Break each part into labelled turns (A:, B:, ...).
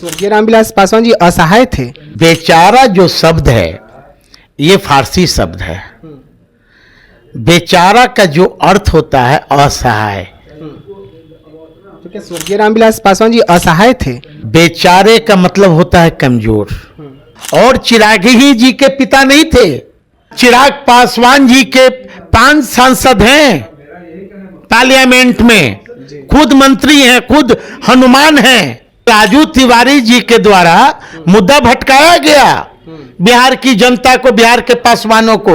A: स्वर्गीय रामविलास पासवान जी असहाय थे।
B: बेचारा जो शब्द है ये फारसी शब्द है। बेचारा का जो अर्थ होता है असहाय।
A: तो क्या स्वर्गीय रामविलास पासवान जी असहाय थे?
B: बेचारे का मतलब होता है कमजोर। और चिराग ही जी के पिता नहीं थे। चिराग पासवान जी के 5 सांसद हैं पार्लियामेंट में, खुद मंत्री हैं, खुद हनुमान हैं। राजू तिवारी जी के द्वारा मुद्दा भटकाया गया बिहार की जनता को, बिहार के पासवानों को।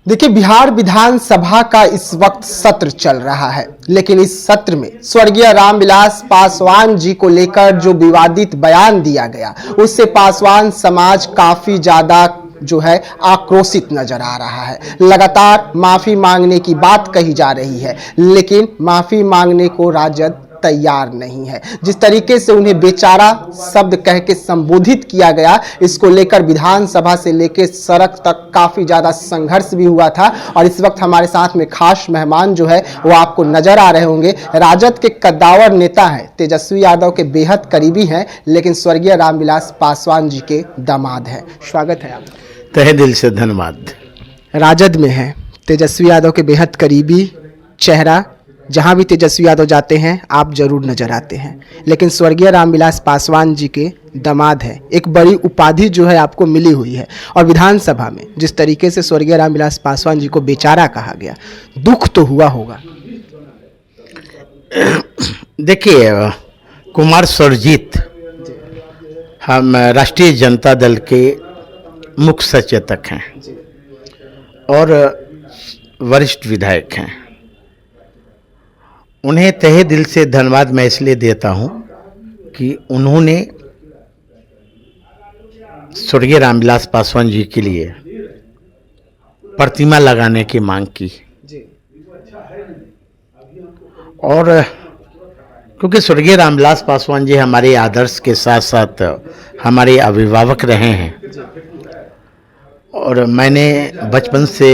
A: देखिए, बिहार विधानसभा का इस वक्त सत्र चल रहा है, लेकिन इस सत्र में स्वर्गीय रामविलास पासवान जी को लेकर जो विवादित बयान दिया गया, उससे पासवान समाज काफी ज्यादा जो है आक्रोशित नजर आ रहा है। लगातार माफी मांगने की बात कही जा रही है, लेकिन माफी मांगने को राजद तैयार नहीं है। जिस तरीके से उन्हें बेचारा शब्द कह के संबोधित किया गया, इसको लेकर विधानसभा से लेकर सड़क तक काफी ज्यादा संघर्ष भी हुआ था। और इस वक्त हमारे साथ में खास मेहमान जो है वो आपको नजर आ रहे होंगे। राजद के कद्दावर नेता हैं, तेजस्वी यादव के बेहद करीबी हैं, लेकिन स्वर्गीय रामविलास पासवान जी के दामाद हैं। स्वागत है आपका।
B: तहे दिल से धन्यवाद।
A: राजद में है, तेजस्वी यादव के बेहद करीबी चेहरा, जहां भी तेजस्वी यादव जाते हैं आप जरूर नजर आते हैं, लेकिन स्वर्गीय रामविलास पासवान जी के दामाद है। एक बड़ी उपाधि जो है आपको मिली हुई है। और विधानसभा में जिस तरीके से स्वर्गीय रामविलास पासवान जी को बेचारा कहा गया, दुख तो हुआ होगा।
B: देखिए, कुमार सुरजीत हम राष्ट्रीय जनता दल के मुख्य सचेतक हैं और वरिष्ठ विधायक हैं। उन्हें तहे दिल से धन्यवाद मैं इसलिए देता हूं कि उन्होंने स्वर्गीय रामविलास पासवान जी के लिए प्रतिमा लगाने की मांग की। और क्योंकि स्वर्गीय रामविलास पासवान जी हमारे आदर्श के साथ साथ हमारे अभिभावक रहे हैं और मैंने बचपन से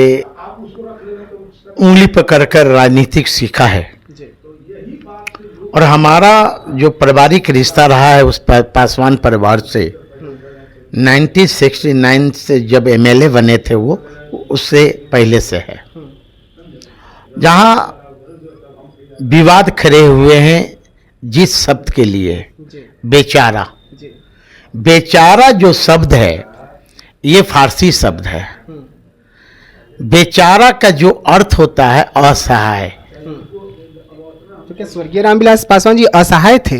B: उंगली पकड़कर राजनीतिक सीखा है। और हमारा जो पारिवारिक रिश्ता रहा है उस पासवान परिवार से 1969 से जब एमएलए बने थे वो, उससे पहले से है। जहां विवाद खड़े हुए हैं जिस शब्द के लिए, बेचारा। बेचारा जो शब्द है ये फारसी शब्द है। बेचारा का जो अर्थ होता है असहाय।
A: तो क्या स्वर्गीय रामविलास पासवान जी असहाय थे?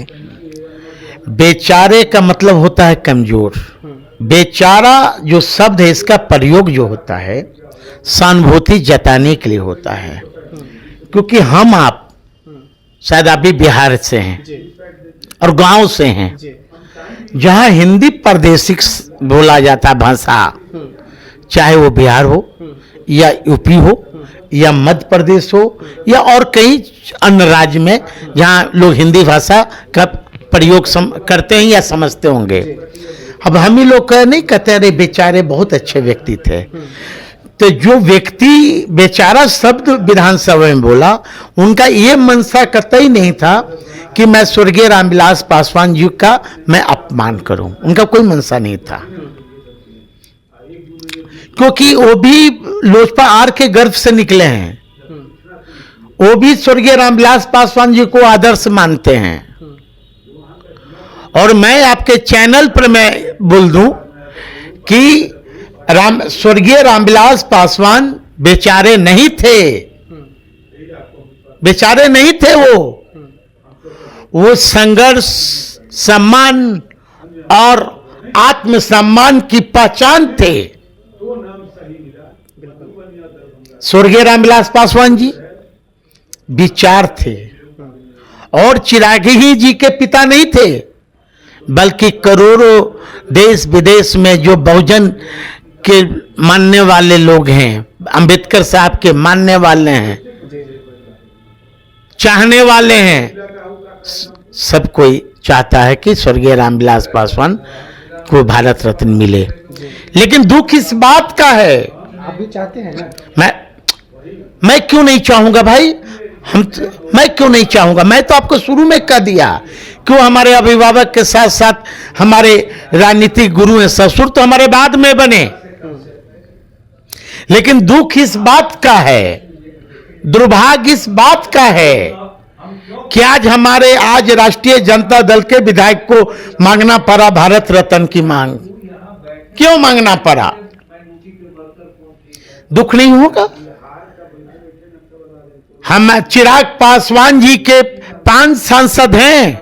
B: बेचारे का मतलब होता है कमजोर। बेचारा जो शब्द है इसका प्रयोग जो होता है सहानुभूति जताने के लिए होता है। क्योंकि हम आप शायद आप भी बिहार से हैं और गांव से हैं, जहां हिंदी प्रादेशिक बोला जाता भाषा, चाहे वो बिहार हो या यूपी हो या मध्य प्रदेश हो या और कई अन्य राज्य में जहां लोग हिंदी भाषा का प्रयोग करते हैं या समझते होंगे। अब हम ही लोग नहीं कहते अरे बेचारे बहुत अच्छे व्यक्ति थे। तो जो व्यक्ति बेचारा शब्द विधानसभा में बोला, उनका ये मंशा कतई नहीं था कि मैं स्वर्गीय रामविलास पासवान जी का मैं अपमान करूं। उनका कोई मंशा नहीं था, क्योंकि वो भी लोजपा आर के गर्भ से निकले हैं। वो भी स्वर्गीय रामविलास पासवान जी को आदर्श मानते हैं। और मैं आपके चैनल पर मैं बोल दूं कि स्वर्गीय रामविलास पासवान बेचारे नहीं थे। बेचारे नहीं थे। वो संघर्ष, सम्मान और आत्मसम्मान की पहचान थे स्वर्गीय रामविलास पासवान जी। विचार थे। और चिराग ही जी के पिता नहीं थे, बल्कि करोड़ों देश विदेश में जो बहुजन के मानने वाले लोग हैं, अंबेडकर साहब के मानने वाले हैं, चाहने वाले हैं, सब कोई चाहता है कि स्वर्गीय रामविलास पासवान को भारत रत्न मिले। लेकिन दुख इस बात का है,
A: आप भी चाहते हैं ना?
B: मैं क्यों नहीं चाहूंगा भाई। मैं क्यों नहीं चाहूंगा? मैं तो आपको शुरू में कह दिया, क्यों हमारे अभिभावक के साथ साथ हमारे राजनीतिक गुरु हैं, ससुर तो हमारे बाद में बने। लेकिन दुख इस बात का है, दुर्भाग्य इस बात का है कि आज राष्ट्रीय जनता दल के विधायक को मांगना पड़ा भारत रत्न की मांग। क्यों मांगना पड़ा? दुख नहीं होगा? हम चिराग पासवान जी के 5 सांसद हैं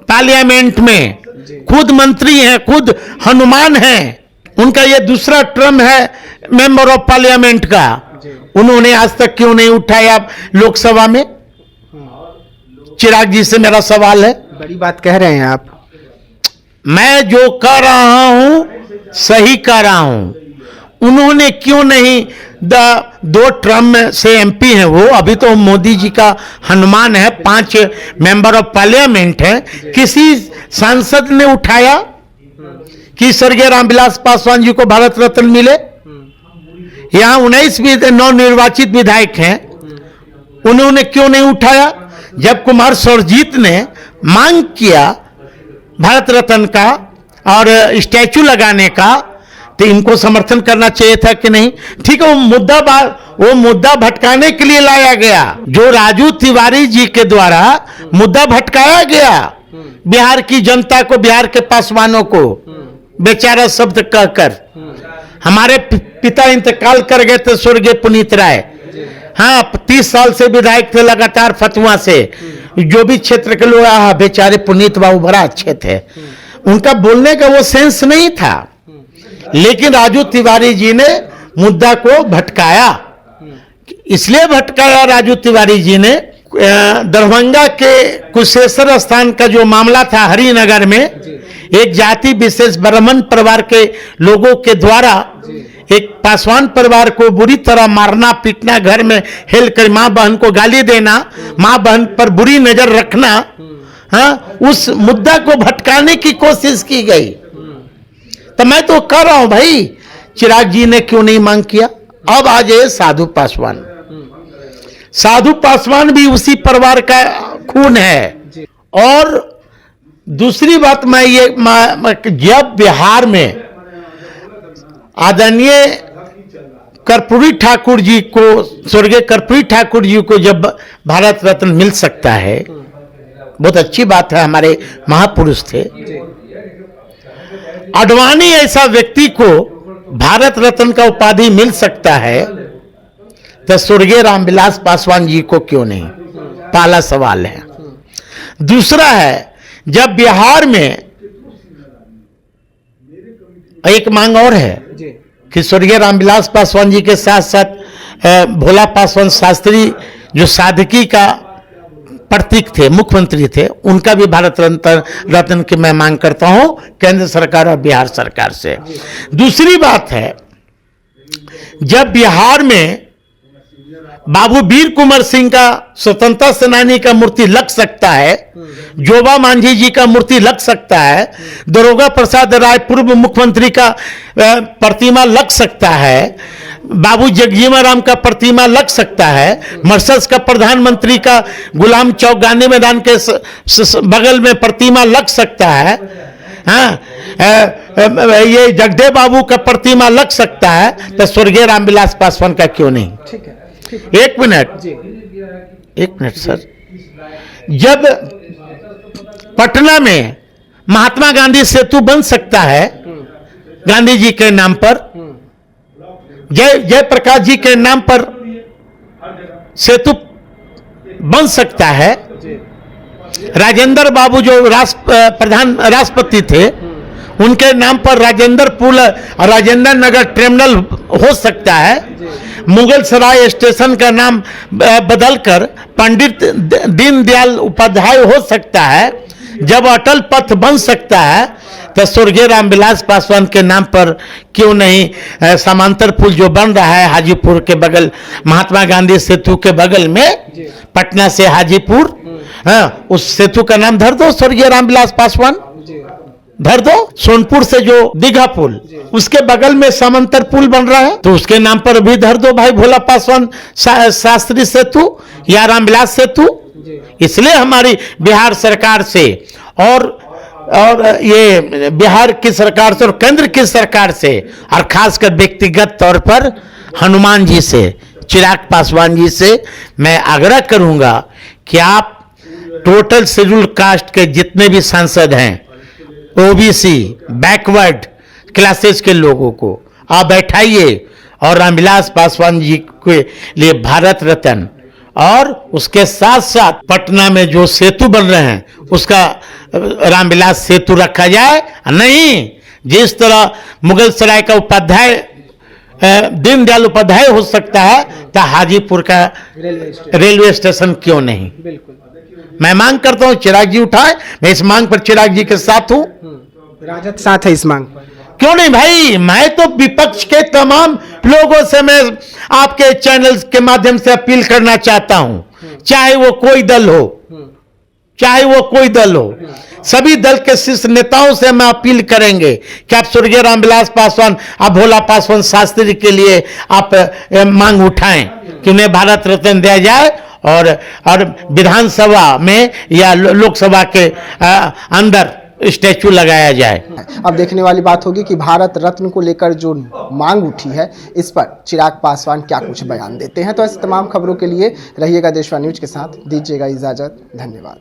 B: पार्लियामेंट में, खुद मंत्री हैं, खुद हनुमान हैं, उनका ये दूसरा टर्म है मेंबर ऑफ पार्लियामेंट का। उन्होंने आज तक क्यों नहीं उठाया लोकसभा में? चिराग जी से मेरा सवाल है।
A: बड़ी बात कह रहे हैं आप।
B: मैं जो कह रहा हूं सही कह रहा हूं। उन्होंने क्यों नहीं 2 टर्म से एमपी हैं वो, अभी तो मोदी जी का हनुमान है, 5 मेंबर ऑफ पार्लियामेंट है, किसी सांसद ने उठाया कि स्वर्गीय रामविलास पासवान जी को भारत रत्न मिले? यहां 19 नवनिर्वाचित विधायक हैं, उन्होंने क्यों नहीं उठाया? जब कुमार सर्वजीत ने मांग किया भारत रत्न का और स्टैचू लगाने का, तो इनको समर्थन करना चाहिए था कि नहीं? ठीक है, वो मुद्दा भटकाने के लिए लाया गया, जो राजू तिवारी जी के द्वारा मुद्दा भटकाया गया बिहार की जनता को, बिहार के पासवानों को बेचारा शब्द कहकर। हमारे पिता इंतकाल कर गए थे, स्वर्गीय पुनीत राय, हाँ 30 साल से विधायक थे लगातार फतुआ से। जो भी क्षेत्र के लोग, बेचारे पुनीत बाबू बड़ा अच्छे थे, उनका बोलने का वो सेंस नहीं था, लेकिन राजू तिवारी जी ने मुद्दा को भटकाया। इसलिए भटकाया राजू तिवारी जी ने, दरभंगा के कुशेश्वर स्थान का जो मामला था हरिनगर में, एक जाति विशेष ब्राह्मण परिवार के लोगों के द्वारा एक पासवान परिवार को बुरी तरह मारना पीटना, घर में हेल कर मां बहन को गाली देना, मां बहन पर बुरी नजर रखना, हाँ, उस मुद्दा को भटकाने की कोशिश की गई। तो मैं तो कह रहा हूं भाई, चिराग जी ने क्यों नहीं मांग किया? अब आ जाए साधु पासवान। साधु पासवान भी उसी परिवार का खून है। और दूसरी बात मैं ये, जब बिहार में आदरणीय कर्पूरी ठाकुर जी को, स्वर्गीय कर्पूरी ठाकुर जी को जब भारत रत्न मिल सकता है, बहुत अच्छी बात है, हमारे महापुरुष थे। अडवाणी ऐसा व्यक्ति को भारत रत्न का उपाधि मिल सकता है, तो स्वर्गीय रामविलास पासवान जी को क्यों नहीं? पहला सवाल है। दूसरा है, जब बिहार में एक मांग और है कि स्वर्गीय रामविलास पासवान जी के साथ साथ भोला पासवान शास्त्री जो साधकी का प्रतीक थे, मुख्यमंत्री थे, उनका भी भारत रत्न की मैं मांग करता हूं केंद्र सरकार और बिहार सरकार से। दूसरी बात है, जब बिहार में बाबू वीर कुंवर सिंह का स्वतंत्रता सेनानी का मूर्ति लग सकता है, जोबा मांझी जी का मूर्ति लग सकता है, दरोगा प्रसाद राय पूर्व मुख्यमंत्री का प्रतिमा लग सकता है, बाबू जगजीवन राम का प्रतिमा लग सकता है, मर्सल्स का प्रधानमंत्री का गुलाम चौक गांधी मैदान के बगल में प्रतिमा लग सकता है, हाँ, ये जगदेव बाबू का प्रतिमा लग सकता है, तो स्वर्गीय रामविलास पासवान का क्यों नहीं?
A: ठीक है।
B: एक मिनट सर, जब पटना में महात्मा गांधी सेतु बन सकता है गांधी जी के नाम पर, जय प्रकाश जी के नाम पर सेतु बन सकता है, राजेंद्र बाबू जो राष्ट्रपति थे उनके नाम पर राजेंद्र पुल और राजेंद्र नगर टर्मिनल हो सकता है, मुगल सराय स्टेशन का नाम बदलकर पंडित दीनदयाल उपाध्याय हो सकता है, जब अटल पथ बन सकता है, तो स्वर्गीय रामविलास पासवान के नाम पर क्यों नहीं समांतर पुल जो बन रहा है हाजीपुर के बगल, महात्मा गांधी सेतु के बगल में, पटना से हाजीपुर, हाँ, उस सेतु का नाम धर दो स्वर्गीय रामविलास पासवान। धर दो। सोनपुर से जो दीघा पुल, उसके बगल में समांतर पुल बन रहा है, तो उसके नाम पर भी धर दो भाई, भोला पासवान शास्त्री सेतु या रामविलास सेतु। इसलिए हमारी बिहार सरकार से और ये बिहार की सरकार से और केंद्र की सरकार से और खासकर व्यक्तिगत तौर पर हनुमान जी से, चिराग पासवान जी से मैं आग्रह करूंगा कि आप टोटल शेड्यूल कास्ट के जितने भी सांसद हैं, ओबीसी, बैकवर्ड क्लासेस के लोगों को आप बैठाइए और रामविलास पासवान जी के लिए भारत रत्न, और उसके साथ साथ पटना में जो सेतु बन रहे हैं उसका रामविलास सेतु रखा जाए। नहीं, जिस तरह मुगल सराय का उपाध्याय दीनदयाल उपाध्याय हो सकता है, तो हाजीपुर का रेलवे स्टेशन क्यों नहीं।
A: बिल्कुल,
B: मैं मांग करता हूं चिराग जी उठाए, मैं इस मांग पर चिराग जी के साथ हूं।
A: राजद साथ है इस मांग पर।
B: क्यों नहीं भाई, मैं तो विपक्ष के तमाम लोगों से मैं आपके चैनल के माध्यम से अपील करना चाहता हूं, चाहे वो कोई दल हो, चाहे वो कोई दल हो, सभी दल के शीर्ष नेताओं से हम अपील करेंगे कि आप स्वर्गीय रामविलास पासवान, आप भोला पासवान शास्त्री के लिए आप मांग उठाएं कि उन्हें भारत रत्न दिया जाए और विधानसभा में या लोकसभा के अंदर स्टैचू लगाया जाए।
A: अब देखने वाली बात होगी कि भारत रत्न को लेकर जो मांग उठी है, इस पर चिराग पासवान क्या कुछ बयान देते हैं। तो ऐसे तमाम खबरों के लिए रहिएगा देशवा न्यूज के साथ, दीजिएगा इजाजत, धन्यवाद।